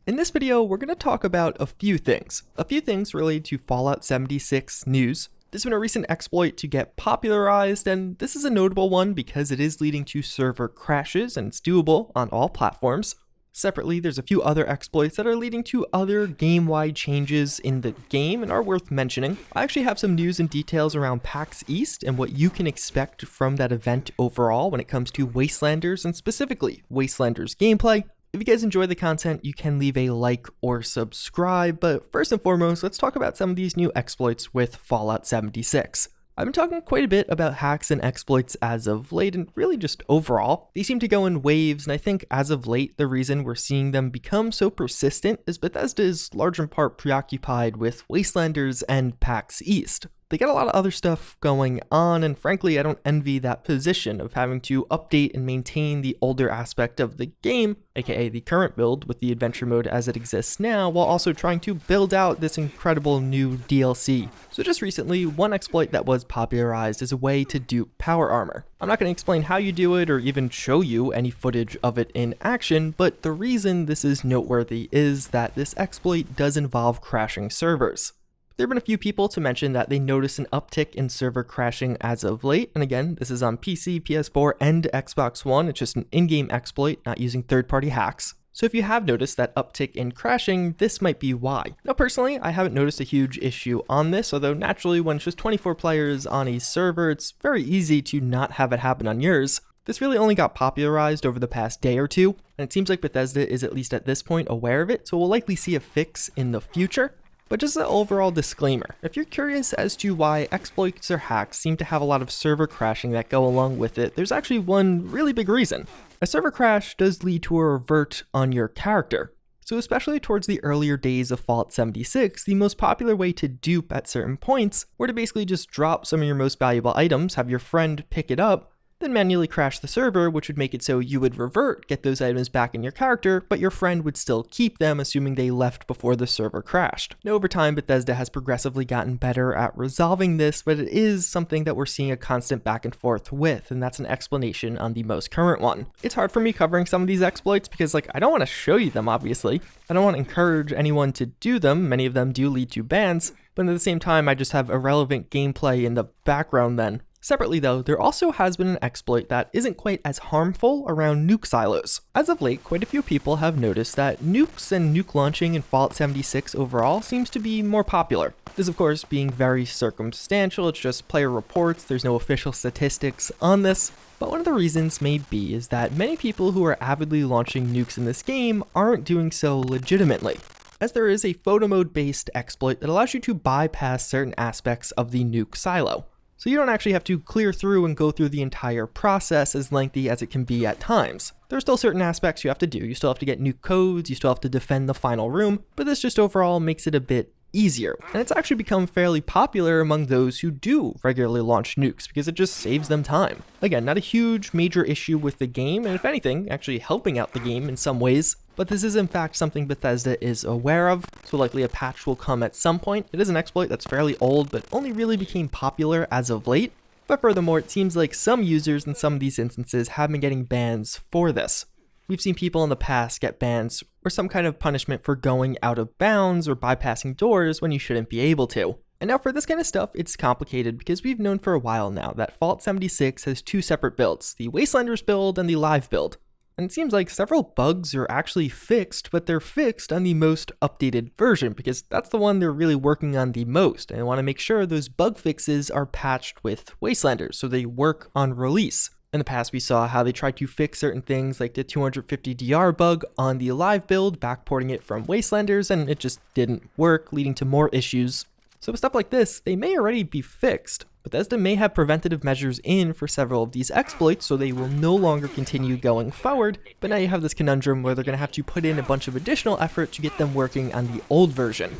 In this video, we're going to talk about a few things related to Fallout 76 news. There's been a recent exploit to get popularized, and this is a notable one because it is leading to server crashes and it's doable on all platforms. Separately, there's a few other exploits that are leading to other game-wide changes in the game and are worth mentioning. I actually have some news and details around PAX East and what you can expect from that event overall when it comes to Wastelanders and specifically Wastelanders gameplay. If you guys enjoy the content, you can leave a like or subscribe, but first and foremost, let's talk about some of these new exploits with Fallout 76. I've been talking quite a bit about hacks and exploits as of late, and really just overall. They seem to go in waves, and I think as of late, the reason we're seeing them become so persistent is Bethesda is large in part preoccupied with Wastelanders and PAX East. They got a lot of other stuff going on, and frankly, I don't envy that position of having to update and maintain the older aspect of the game, aka the current build with the adventure mode as it exists now, while also trying to build out this incredible new DLC. So just recently, one exploit that was popularized is a way to dupe power armor. I'm not going to explain how you do it or even show you any footage of it in action, but the reason this is noteworthy is that this exploit does involve crashing servers. There have been a few people to mention that they noticed an uptick in server crashing as of late, and again, this is on PC, PS4, and Xbox One. It's just an in-game exploit, not using third-party hacks. So if you have noticed that uptick in crashing, this might be why. Now personally, I haven't noticed a huge issue on this, although naturally when it's just 24 players on a server, it's very easy to not have it happen on yours. This really only got popularized over the past day or two, and it seems like Bethesda is at least at this point aware of it, so we'll likely see a fix in the future. But just an overall disclaimer, if you're curious as to why exploits or hacks seem to have a lot of server crashing that go along with it, there's actually one really big reason. A server crash does lead to a revert on your character. So especially towards the earlier days of Fallout 76, the most popular way to dupe at certain points were to basically just drop some of your most valuable items, have your friend pick it up, then manually crash the server, which would make it so you would revert, get those items back in your character, but your friend would still keep them, assuming they left before the server crashed. Now, over time, Bethesda has progressively gotten better at resolving this, but it is something that we're seeing a constant back and forth with, and that's an explanation on the most current one. It's hard for me covering some of these exploits because, I don't want to show you them, obviously. I don't want to encourage anyone to do them. Many of them do lead to bans, but at the same time, I just have irrelevant gameplay in the background then. Separately though, there also has been an exploit that isn't quite as harmful around nuke silos. As of late, quite a few people have noticed that nukes and nuke launching in Fallout 76 overall seems to be more popular. This of course being very circumstantial, it's just player reports, there's no official statistics on this. But one of the reasons may be is that many people who are avidly launching nukes in this game aren't doing so legitimately, as there is a photo mode based exploit that allows you to bypass certain aspects of the nuke silo. So you don't actually have to clear through and go through the entire process, as lengthy as it can be at times. There are still certain aspects you have to do. You still have to get new codes, you still have to defend the final room, but this just overall makes it a bit easier. And it's actually become fairly popular among those who do regularly launch nukes because it just saves them time. Again, not a huge major issue with the game, and if anything, actually helping out the game in some ways. But this is in fact something Bethesda is aware of, so likely a patch will come at some point. It is an exploit that's fairly old, but only really became popular as of late. But furthermore, it seems like some users in some of these instances have been getting bans for this. We've seen people in the past get bans or some kind of punishment for going out of bounds or bypassing doors when you shouldn't be able to. And now for this kind of stuff, it's complicated because we've known for a while now that Fallout 76 has two separate builds, the Wastelanders build and the Live build. And it seems like several bugs are actually fixed, but they're fixed on the most updated version because that's the one they're really working on the most. And they want to make sure those bug fixes are patched with Wastelanders so they work on release. In the past, we saw how they tried to fix certain things like the 250 DR bug on the Live build, backporting it from Wastelanders, and it just didn't work, leading to more issues. So with stuff like this, they may already be fixed. Bethesda may have preventative measures in for several of these exploits, so they will no longer continue going forward, but now you have this conundrum where they're going to have to put in a bunch of additional effort to get them working on the old version.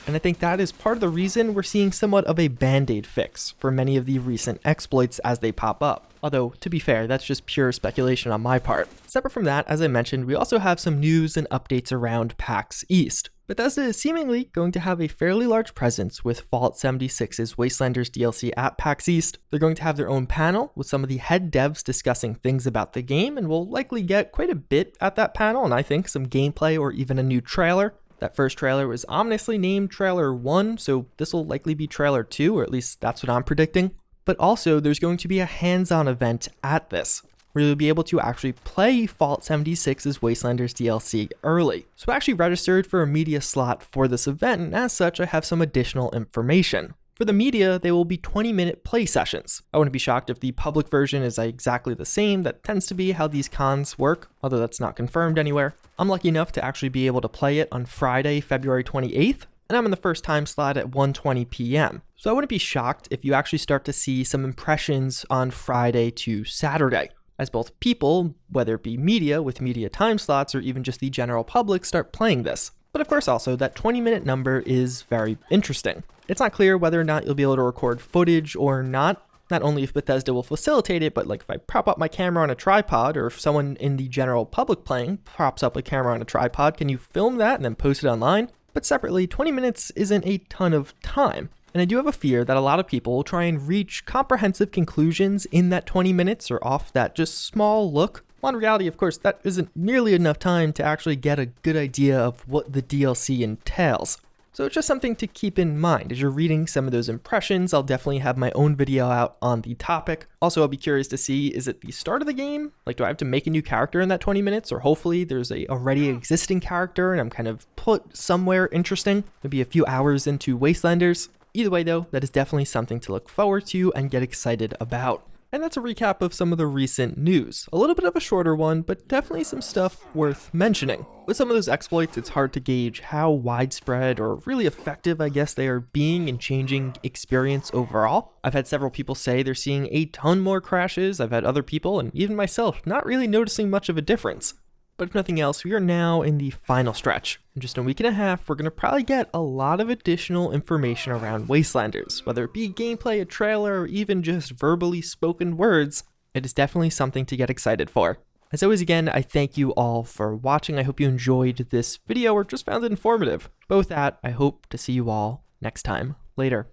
And I think that is part of the reason we're seeing somewhat of a band-aid fix for many of the recent exploits as they pop up. Although, to be fair, that's just pure speculation on my part. Separate from that, as I mentioned, we also have some news and updates around PAX East. Bethesda is seemingly going to have a fairly large presence with Fallout 76's Wastelanders DLC at PAX East. They're going to have their own panel with some of the head devs discussing things about the game, and we'll likely get quite a bit at that panel, and I think some gameplay or even a new trailer. That first trailer was ominously named Trailer 1, so this will likely be Trailer 2, or at least that's what I'm predicting. But also, there's going to be a hands-on event at this, where you'll be able to actually play Fallout 76's Wastelanders DLC early. So I actually registered for a media slot for this event, and as such, I have some additional information. For the media, they will be 20-minute play sessions. I wouldn't be shocked if the public version is exactly the same. That tends to be how these cons work, although that's not confirmed anywhere. I'm lucky enough to actually be able to play it on Friday, February 28th, and I'm in the first time slot at 1:20 p.m. So I wouldn't be shocked if you actually start to see some impressions on Friday to Saturday, as both people, whether it be media with media time slots or even just the general public, start playing this. But of course also, that 20-minute number is very interesting. It's not clear whether or not you'll be able to record footage or not only if Bethesda will facilitate it, but like if I prop up my camera on a tripod, or if someone in the general public playing props up a camera on a tripod, can you film that and then post it online? But separately, 20 minutes isn't a ton of time. And I do have a fear that a lot of people will try and reach comprehensive conclusions in that 20 minutes or off that just small look. Well, in reality, of course, that isn't nearly enough time to actually get a good idea of what the DLC entails. So it's just something to keep in mind as you're reading some of those impressions. I'll definitely have my own video out on the topic. Also, I'll be curious to see, is it the start of the game? Like, do I have to make a new character in that 20 minutes? Or hopefully there's a already existing character and I'm kind of put somewhere interesting, maybe a few hours into Wastelanders. Either way though, that is definitely something to look forward to and get excited about. And that's a recap of some of the recent news. A little bit of a shorter one, but definitely some stuff worth mentioning. With some of those exploits, it's hard to gauge how widespread or really effective, I guess, they are being in changing experience overall. I've had several people say they're seeing a ton more crashes. I've had other people, and even myself, not really noticing much of a difference. But if nothing else, we are now in the final stretch. In just a week and a half, we're going to probably get a lot of additional information around Wastelanders, whether it be gameplay, a trailer, or even just verbally spoken words. It is definitely something to get excited for. As always, again, I thank you all for watching. I hope you enjoyed this video or just found it informative. But with that, I hope to see you all next time. Later.